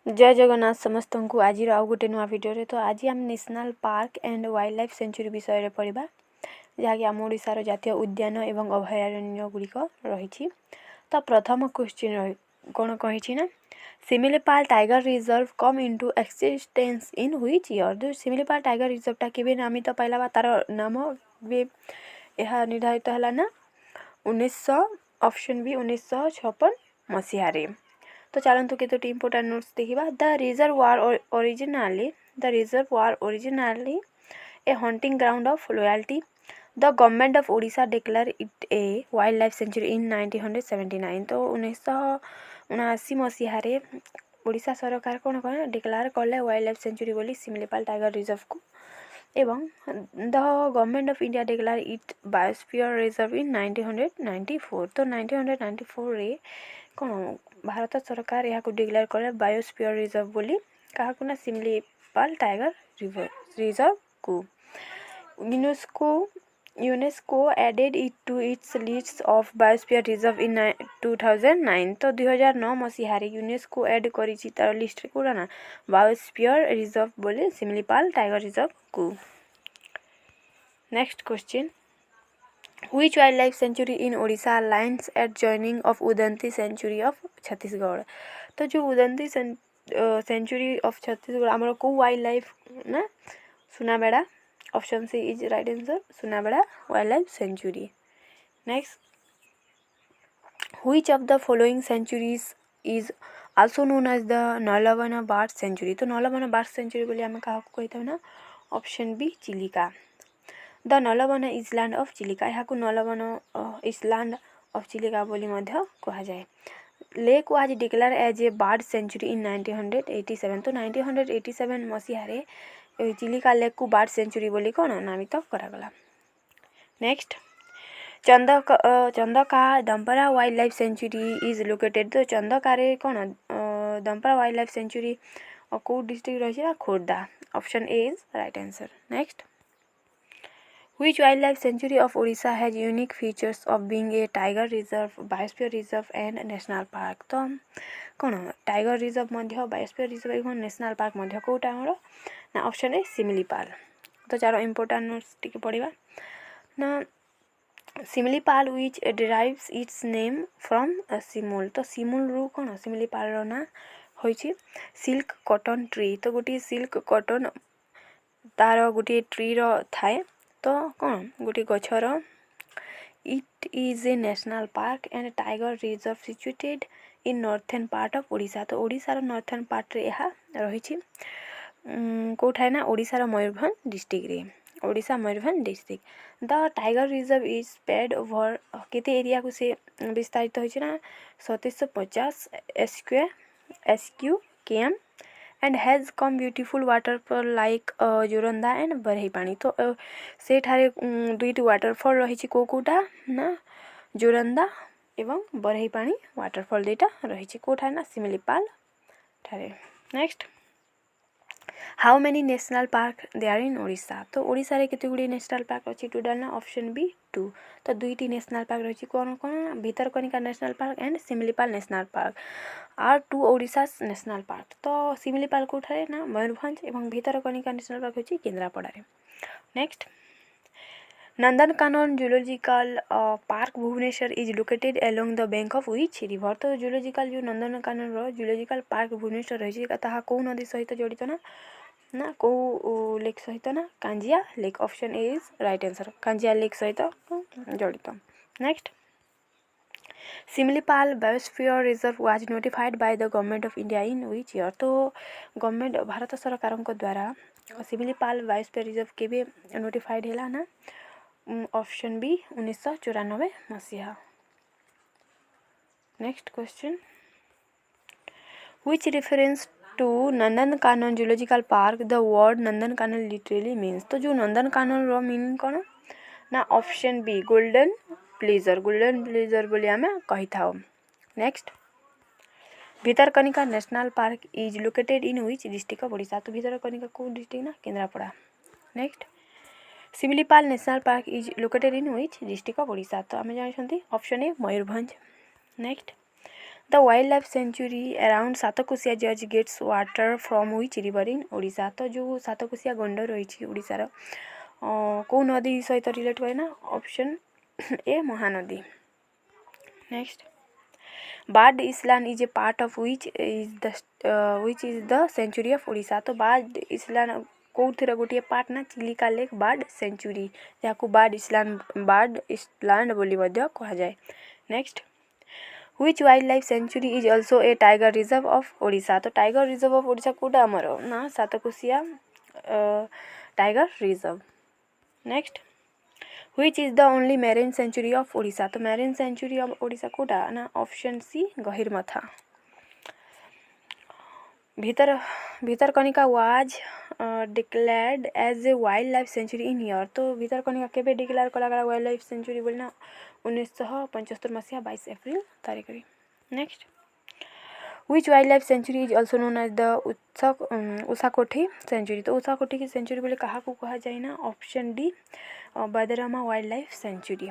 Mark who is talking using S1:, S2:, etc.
S1: जय जगन्नाथ समस्त को आज आउ गोटे नुआ भिडियो तो आज आम national park and wild life sanctuary विषय में पढ़ा जहाँकि आम ओडिशार जातीय उद्यान एवं अभयारण्य गुड़िक रही। तो प्रथम क्वेश्चन कौन कही ना Similipal tiger reserve come into existence in which year. जो सिमिलीपाल टाइगर रिजर्वटा केबे नामित पाइला तार नाम यह निर्धारित है ना 1900 ऑप्शन बी 1956 मसीह। तो चलतु केतोटी इंपोर्टेंट नोट्स देखा। The reserve was originally a hunting ground of loyalty. The government of Odisha declare it a wildlife sanctuary in 1979। तो 1979 मसीह ओडिशा सरकार कौन कौन डिक्लेयर कले वाइल्ड लाइफ सेंचुरी बोली सिमिलीपाल टाइगर रिजर्व को। एवं the government of India declare it biosphere reserve इन 1994। तो 1994 रे कौन भारत सरकार यहाँ को डिक्लेयर कले बायोस्फीयर रिजर्व बोली क्या ना सिमिलीपाल टाइगर रिजर्व को। UNESCO added it to its list of biosphere reserve in 2009। तो 2009 मसीह यूनेस्को एड कर तार लिस्ट कौटा ना बायोस्फीयर रिजर्व बोले सिमिलीपाल टाइगर रिजर्व को। Next question Which wildlife sanctuary in Odisha lies at joining of Udanti sanctuary of Chhattisgarh. तो जो Udanti sanctuary of Chhattisgarh आमर को वाइल्ड लाइफ ना Sunabeda option C is right answer Sunabeda wildlife sanctuary. Next Which of the following centuries is also known as the Nalaban bird sanctuary. तो Nalaban bird sanctuary बोली आम क्या कही ना option B Chilika. The Nalaban island of Chilika यहाँ को नलवन इसलैंड ऑफ चिलिका बोली कह जाए। Lake was declare as a bird sanctuary in 1987। तो 1987 मसीह चिलिका लेक को बर्ड सेंचुरी बोली कौन नामित करागला। Next Chandaka Dampara wildlife sanctuary is located. तो चंदकार कौन दंपरा वाइल्ड लाइफ सेंचुरी कौ डिस्ट्रिक्ट रही है Khordha option A is right answer. Next Which wildlife sanctuary of Odisha has unique features of being a tiger reserve, biosphere reserve and national park। तो कौन tiger reserve मध्य biosphere reserve एवं national park मध्य कौटा आमर ना option ए सिमिलीपाल। तो चार important notes T पढ़ा ना सिमिलीपाल विच derives it's name from सिमुल। तो सिमुल रु कौन सिमिलीपाल ना होइछि सिल्क कॉटन ट्री। तो गोटे सिल्क कॉटन तार गोटे ट्री रो थाए तो कौन गोटे गछर it is a national park and tiger reserve situated in northern part of Odisha. तो ओडिशार नॉर्थर्न पार्ट रे यह रही कौटा ना ओडिशार मयूरभंज डिस्ट्रिक्ट रे Odisha Mayurbhanj district. The tiger reserve is spread over केते एरिया को से विस्तारित होइछि ना 3750 SQ/km and has some beautiful waterfall like Joranda and Barehipani. तो से ठारे दुईटी वाटरफॉल रही कौटा ना जोरंदा एवं बरही पानी वाटरफॉल दुईटा रही कौटा ना सिमिलीपाल ठारे। Next how many national park there in Odisha. तो ओडिशा रे केते गुडी नेशनल पार्क अछि टोटल ना ऑप्शन बी 2। तो दुईटी नेशनल पार्क रही कौन कौन Bhitarkanika national park and Similipal national park are two Odisha national park. तो सिमिलीपाल कौठारे ना मयूरभंज एवं भितरकनिका नेशनल पार्क होछि Kendrapara. Next Nandankanan zoological park Bhubaneswar is located along the bank of which river. तो जूलॉजिकल जो नंदनकानन रो जूलॉजिकल पार्क भुवनेश्वर रही ताहा कौ नदी सहित जड़ित ना कौ लेक सहित ना Kanjia lake option A is right answer Kanjia lake सहित जड़ित। Next Similipal biosphere reserve was notified by the government of India in which year. तो गवर्नमेंट भारत सरकार द्वारा सिमिलीपाल बायोस्फीयर रिजर्व केबे नोटिफाइड है ना ऑप्शन बी 1994 मसीहा। Next question which reference to Nandankanan zoological park the word Nandankanan literally means. तो जो नंदनकानन रो मीनिंग कौन ना ऑप्शन बी गोल्डन प्लेजर बोली आम कही था। Next Bhitarkanika national park is located in which district of Odisha. तो भितरकनिका को डिस्ट्रिक्ट ना Kendrapara. Next Similipal national park is located in which district of Odisha. तो आम जानते option A Mayurbhanj. Next the wildlife sanctuary around Satkosia जज gets water from which river in Odisha. तो जो सातकोशिया गंड रही ओडिशार कौ नदी सहित रिलेट करे ना option A Mahanadi. Next bird island is a part of which is the sanctuary of Odisha. तो बार्ड इसलैंड कौन गोटे पार्ट ना चिलिका लेक बार्ड सेंचुरी जहाँ बार्ड इसलैंड बोली कह जाए। Next which wildlife sanctuary is also a tiger reserve of Odisha. तो tiger reserve of Odisha कौटा आमर ना Satkosia tiger reserve. Next which is the only marine sanctuary of Odisha. तो मैरीन सेंचुरी ऑफ ओडिशा कौटा ना option C Gahirmatha. Bhitarkanika was declared as a wildlife sanctuary in year. तो भितरकनिका केबे declare कला वाइल्ड लाइफ सेंचुरी बोलना 1975 मसीहा 22 एप्रिल तारीख रे। Next which wildlife sanctuary is also known as the Ushakothi sanctuary. तो उषाकोठी की सेंचुरी बोले क्या कहा जाए ना option D Badrama wildlife century.